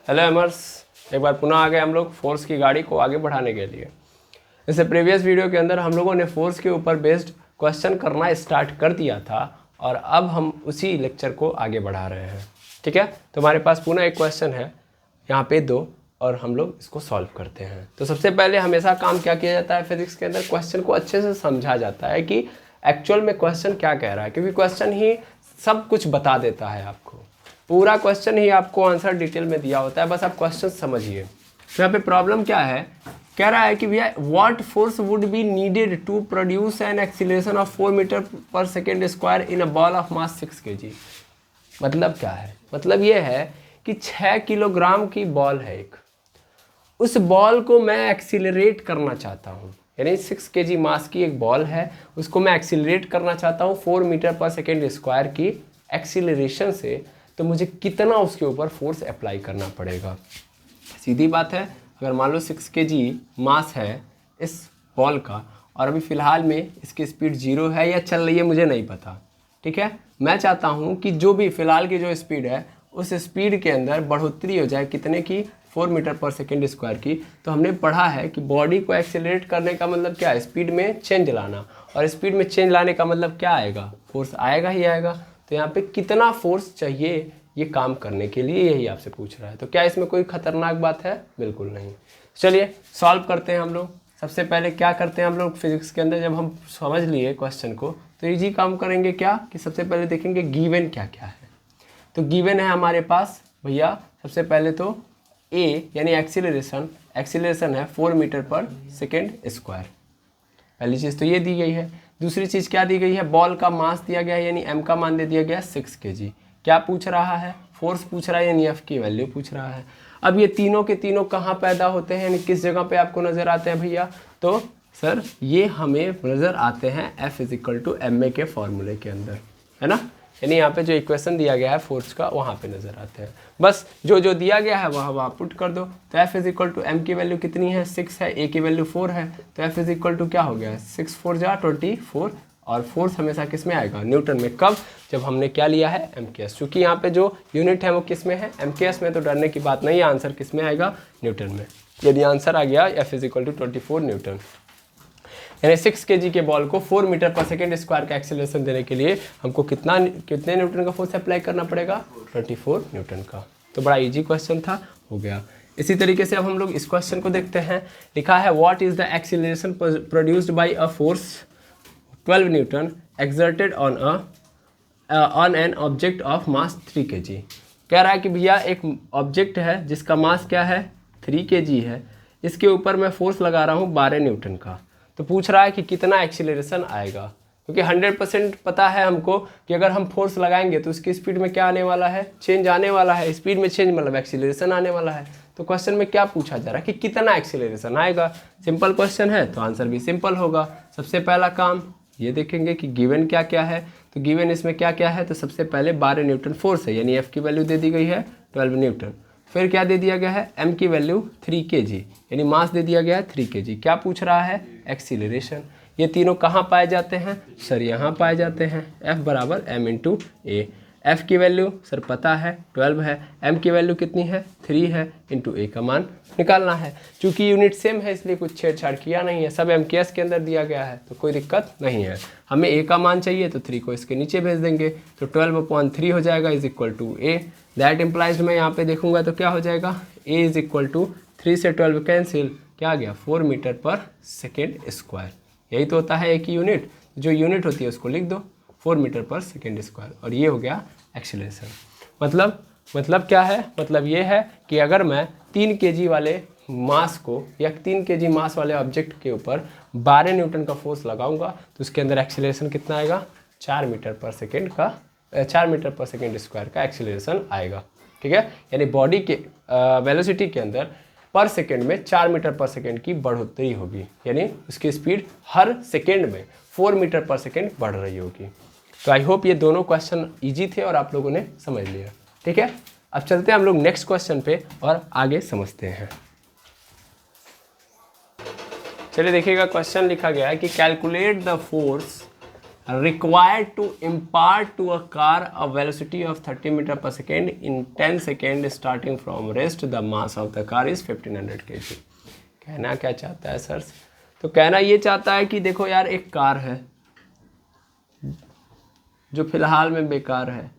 Hello एमर्स, एक बार पुनः आ गए हम लोग फोर्स की गाड़ी को आगे बढ़ाने के लिए। इससे प्रीवियस वीडियो के अंदर हम लोगों ने फोर्स के ऊपर बेस्ड क्वेश्चन करना स्टार्ट कर दिया था और अब हम उसी लेक्चर को आगे बढ़ा रहे हैं। ठीक है, तो हमारे पास पुनः एक क्वेश्चन है यहाँ पे 2 और हम लोग इसको सॉल्व करते हैं। तो सबसे पहले हमेशा काम क्या किया जाता है फिजिक्स के अंदर, क्वेश्चन को अच्छे से समझा जाता है कि एक्चुअल में क्वेश्चन क्या कह रहा है, क्योंकि क्वेश्चन ही सब कुछ बता देता है आपको। पूरा क्वेश्चन ही आपको आंसर डिटेल में दिया होता है, बस आप क्वेश्चन समझिए। तो यहाँ पे प्रॉब्लम क्या है, कह रहा है कि भैया what force would be needed to produce an acceleration of 4 metre per second square in a ball of mass 6 kg। मतलब क्या है, मतलब ये है कि 6 किलोग्राम की बॉल है एक, उस बॉल को मैं एक्सीलरेट करना चाहता हूँ, यानी 6 kg मास की एक बॉल है, उसको मैं एक्सीलरेट करना चाहता हूँ 4 मीटर पर सेकेंड स्क्वायर की एक्सीलरेशन से। तो मुझे कितना उसके ऊपर फोर्स अप्लाई करना पड़ेगा। सीधी बात है, अगर मान लो 6 kg मास है इस बॉल का और अभी फ़िलहाल में इसकी स्पीड 0 है या चल रही है मुझे नहीं पता। ठीक है, मैं चाहता हूँ कि जो भी फ़िलहाल की जो स्पीड है उस स्पीड के अंदर बढ़ोतरी हो जाए, कितने की, 4 मीटर पर सेकेंड स्क्वायर की। तो हमने पढ़ा है कि बॉडी को एक्सेलरेट करने का मतलब क्या है, स्पीड में चेंज लाना, और स्पीड में चेंज लाने का मतलब क्या आएगा, फोर्स आएगा ही आएगा। तो यहाँ पे कितना फोर्स चाहिए ये काम करने के लिए, यही आपसे पूछ रहा है। तो क्या इसमें कोई खतरनाक बात है, बिल्कुल नहीं। चलिए सॉल्व करते हैं हम लोग। सबसे पहले क्या करते हैं हम लोग फिजिक्स के अंदर, जब हम समझ लिए क्वेश्चन को तो इजी काम करेंगे क्या कि सबसे पहले देखेंगे गिवन क्या क्या है। तो गिवन है हमारे पास भैया, सबसे पहले तो ए यानी एक्सीलरेशन है 4 मीटर पर सेकेंड स्क्वायर, पहली चीज़ तो ये दी गई है। दूसरी चीज़ क्या दी गई है, बॉल का मास दिया गया है, यानी एम का मान दे दिया गया 6 kg। क्या पूछ रहा है, फोर्स पूछ रहा है, यानी एफ की वैल्यू पूछ रहा है। अब ये तीनों के तीनों कहाँ पैदा होते हैं, यानी किस जगह पे आपको नज़र आते हैं भैया, तो सर ये हमें नज़र आते हैं F = ma के फॉर्मूले के अंदर, है ना। यानी यहाँ पे जो इक्वेशन दिया गया है फोर्स का वहाँ पे नज़र आते हैं। बस जो जो दिया गया है वह आप पुट कर दो। तो F = m की वैल्यू कितनी है, 6 है, a की वैल्यू 4 है। तो F = क्या हो गया, 6 4 जा 24, और फोर्स हमेशा किस में आएगा, न्यूटन में। कब, जब हमने क्या लिया है, MKS। चूँकि यहाँ पे जो यूनिट है वो किस में है, MKS में, तो डरने की बात नहीं है, आंसर किस में आएगा, न्यूटन में। यदि आंसर आ गया F = 24 न्यूटन, यानी 6 kg के बॉल को 4 मीटर पर सेकेंड स्क्वायर का एक्सीलरेशन देने के लिए हमको कितने न्यूटन का फोर्स अप्लाई करना पड़ेगा, 24 न्यूटन का। तो बड़ा इजी क्वेश्चन था, हो गया। इसी तरीके से अब हम लोग इस क्वेश्चन को देखते हैं। लिखा है what is the acceleration produced by a force 12 Newton exerted on an object of mass 3 kg। कह रहा है कि भैया एक ऑब्जेक्ट है जिसका मास क्या है, 3 kg है, इसके ऊपर मैं फोर्स लगा रहा हूँ 12 न्यूटन का। तो पूछ रहा है कि कितना एक्सीलरेशन आएगा, क्योंकि 100% पता है हमको कि अगर हम फोर्स लगाएंगे तो उसकी स्पीड में क्या आने वाला है, चेंज आने वाला है। स्पीड में चेंज मतलब एक्सीलरेशन आने वाला है। तो क्वेश्चन में क्या पूछा जा रहा है कि कितना एक्सीलरेशन आएगा। सिंपल क्वेश्चन है तो आंसर भी सिंपल होगा। सबसे पहला काम ये देखेंगे कि गिवन क्या क्या है। तो गिवन इसमें क्या क्या है, तो सबसे पहले 12 न्यूटन फोर्स है, यानी एफ की वैल्यू दे दी गई है 12 न्यूटन। फिर क्या दे दिया गया है, m की वैल्यू 3 kg, यानी मास दे दिया गया है 3 kg। क्या पूछ रहा है, एक्सीलरेशन। ये तीनों कहाँ पाए जाते हैं सर, यहाँ पाए जाते हैं। F = m × a। F की वैल्यू सर पता है 12 है, m की वैल्यू कितनी है, 3 है, इंटू a का मान निकालना है। चूँकि यूनिट सेम है इसलिए कुछ छेड़छाड़ किया नहीं है, सब MKS के अंदर दिया गया है तो कोई दिक्कत नहीं है। हमें a का मान चाहिए तो 3 को इसके नीचे भेज देंगे, तो 12/3 हो जाएगा = a। दैट इम्प्लाइज मैं यहाँ पे देखूंगा तो क्या हो जाएगा, a = 3 से 12 कैंसिल, क्या आ गया, 4 मीटर पर सेकेंड स्क्वायर। यही तो होता है एक यूनिट, जो यूनिट होती है उसको लिख दो, 4 मीटर पर सेकेंड स्क्वायर। और ये हो गया एक्सीलरेशन। मतलब क्या है, मतलब ये है कि अगर मैं 3 kg वाले मास को या 3 kg मास वाले ऑब्जेक्ट के ऊपर 12 न्यूटन का फोर्स लगाऊंगा तो उसके अंदर एक्सीलरेशन कितना आएगा, 4 मीटर पर सेकेंड स्क्वायर का एक्सीलरेशन आएगा। ठीक है, यानी बॉडी के वेलोसिटी के अंदर पर सेकेंड में 4 मीटर पर सेकेंड की बढ़ोतरी होगी, यानी उसकी स्पीड हर सेकेंड में 4 मीटर पर सेकेंड बढ़ रही होगी। तो आई होप ये दोनों क्वेश्चन इजी थे और आप लोगों ने समझ लिया। ठीक है, अब चलते हैं हम लोग नेक्स्ट क्वेश्चन पे और आगे समझते हैं। चलिए देखिएगा, क्वेश्चन लिखा गया है कि calculate the force required to impart to a car a velocity of 30 metre per second in 10 second starting from rest, the mass of the car is 1500 kg। कहना क्या चाहता है सर? तो कहना ये चाहता है कि देखो यार, एक कार है जो फिलहाल में बेकार है।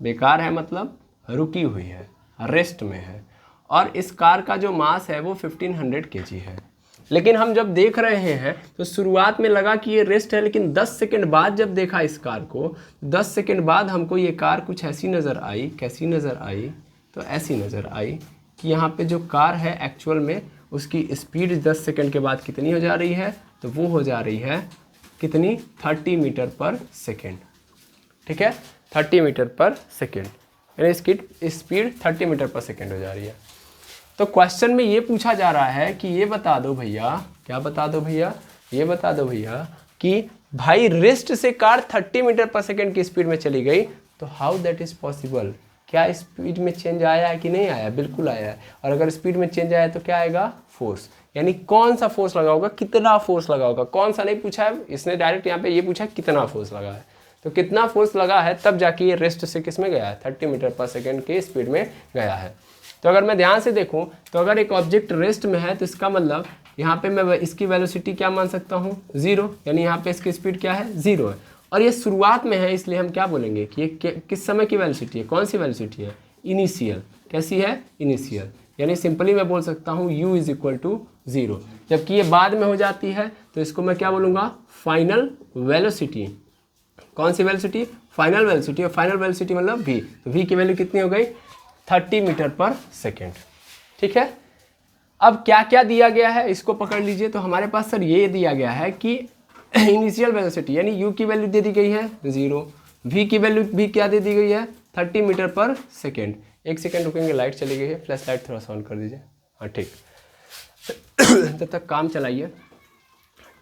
बेकार है मतलब रुकी हुई है, रेस्ट में है, और इस कार का जो मास है वो 1500 kg है। लेकिन हम जब देख रहे हैं तो शुरुआत में लगा कि ये रेस्ट है, लेकिन 10 सेकंड बाद जब देखा इस कार को, 10 सेकंड बाद हमको ये कार कुछ ऐसी नज़र आई। कैसी नज़र आई? तो ऐसी नज़र आई कि यहाँ पे जो कार है एक्चुअल में उसकी स्पीड 10 सेकंड के बाद कितनी हो जा रही है? तो वो हो जा रही है कितनी? 30 मीटर पर सेकेंड। ठीक है, 30 मीटर पर सेकेंड, यानी इसकी स्पीड 30 मीटर पर सेकेंड हो जा रही है। तो क्वेश्चन में ये पूछा जा रहा है कि ये बता दो भैया, क्या बता दो भैया? ये बता दो भैया कि भाई रेस्ट से कार 30 मीटर पर सेकेंड की स्पीड में चली गई, तो हाउ दैट इज़ पॉसिबल? क्या स्पीड में चेंज आया है कि नहीं आया? बिल्कुल आया है। और अगर स्पीड में चेंज आया तो क्या आएगा? फोर्स। यानी कौन सा फोर्स लगा होगा, कितना फोर्स लगा होगा। कौन सा नहीं पूछा है इसने, डायरेक्ट यहाँ पे ये पूछा कितना फोर्स लगा है। तो कितना फोर्स लगा है तब जाके ये रेस्ट से किस में गया है? 30 मीटर पर सेकेंड की स्पीड में गया है। तो अगर मैं ध्यान से देखूं तो अगर एक ऑब्जेक्ट रेस्ट में है तो इसका मतलब यहाँ पे मैं इसकी वेलोसिटी क्या मान सकता हूँ? 0। यानी यहाँ पे इसकी स्पीड क्या है? 0 है। और ये शुरुआत में है, इसलिए हम क्या बोलेंगे कि ये किस समय की वेलोसिटी है? कौन सी वेलोसिटी है? इनिशियल। कैसी है? इनिशियल। यानी सिंपली मैं बोल सकता हूँ u इज इक्वल टू 0। जबकि ये बाद में हो जाती है तो इसको मैं क्या बोलूँगा? Final velocity. कौन सी वेलोसिटी? Final velocity. और फाइनल वेलोसिटी मतलब v। तो v की वैल्यू कितनी हो गई? 30 मीटर पर सेकेंड। ठीक है, अब क्या क्या दिया गया है इसको पकड़ लीजिए। तो हमारे पास सर ये दिया गया है कि इनिशियल वेलोसिटी यानी u की वैल्यू दे दी गई है 0, v की वैल्यू भी क्या दे दी गई है? 30 मीटर पर सेकेंड। एक सेकेंड रुकेंगे, लाइट चली गई है, फ्लैश लाइट थोड़ा सा ऑन कर दीजिए। हाँ ठीक, तब तक काम चलाइए।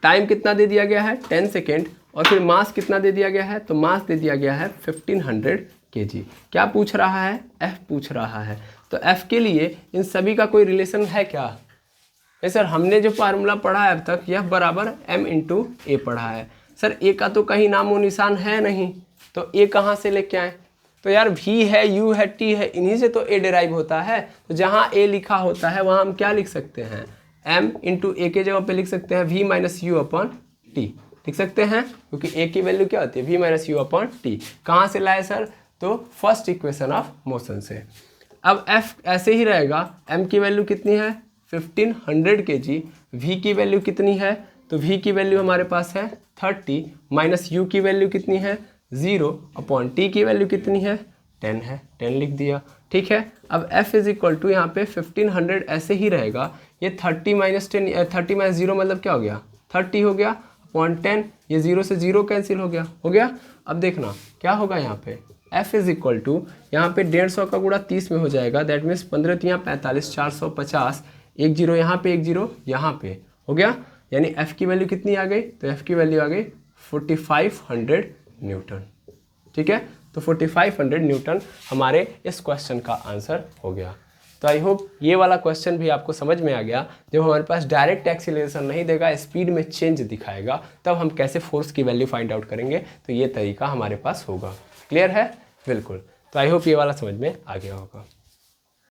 टाइम कितना दे दिया गया है? 10 सेकेंड। और फिर मास कितना दे दिया गया है? तो मास दे दिया गया है 1500 kg। क्या पूछ रहा है? F पूछ रहा है। तो F के लिए इन सभी का कोई रिलेशन है क्या? सर हमने जो फार्मूला पढ़ा है अब तक, यह बराबर m इंटू ए पढ़ा है। सर ए का तो कहीं नामो निशान है नहीं, तो ए कहाँ से लेके आए? तो यार v है, u है, t है, इन्हीं से तो a डिराइव होता है। तो जहाँ a लिखा होता है वहाँ हम क्या लिख सकते हैं? m इंटू ए के जगह पे लिख सकते हैं v minus you upon T लिख सकते हैं, क्योंकि a की वैल्यू क्या होती है? v minus you upon T. कहाँ से लाए सर? तो फर्स्ट इक्वेशन ऑफ मोशन से। अब f ऐसे ही रहेगा, m की वैल्यू कितनी है? 1500 kg। v की वैल्यू कितनी है? तो v की वैल्यू हमारे पास है 30, माइनस u की वैल्यू कितनी है? 0 अपॉन t की वैल्यू कितनी है? 10 है, 10 लिख दिया। ठीक है, अब f इज इक्वल टू यहाँ पे 1500 ऐसे ही रहेगा। ये 30 माइनस 10, 30 माइनस 0 मतलब क्या हो गया? 30 हो गया अपॉन 10। ये 0 से 0 कैंसिल हो गया, हो गया। अब देखना क्या होगा यहाँ पे, f इज इक्वल टू यहाँ पे 150 का गुणा 30 में हो जाएगा। दैट मीन्स 15 3 45, 450, एक जीरो यहाँ पे, एक जीरो यहाँ पे, हो गया। यानी f की वैल्यू कितनी आ गई? तो f की वैल्यू आ गई 4500 न्यूटन। ठीक है, तो 4500 न्यूटन हमारे इस क्वेश्चन का आंसर हो गया। तो आई होप ये वाला क्वेश्चन भी आपको समझ में आ गया। जब हमारे पास डायरेक्ट एक्सीलरेशन नहीं देगा, स्पीड में चेंज दिखाएगा, तब हम कैसे फोर्स की वैल्यू फाइंड आउट करेंगे। तो ये तरीका हमारे पास होगा। क्लियर है? बिल्कुल। तो आई होप ये वाला समझ में आ गया होगा।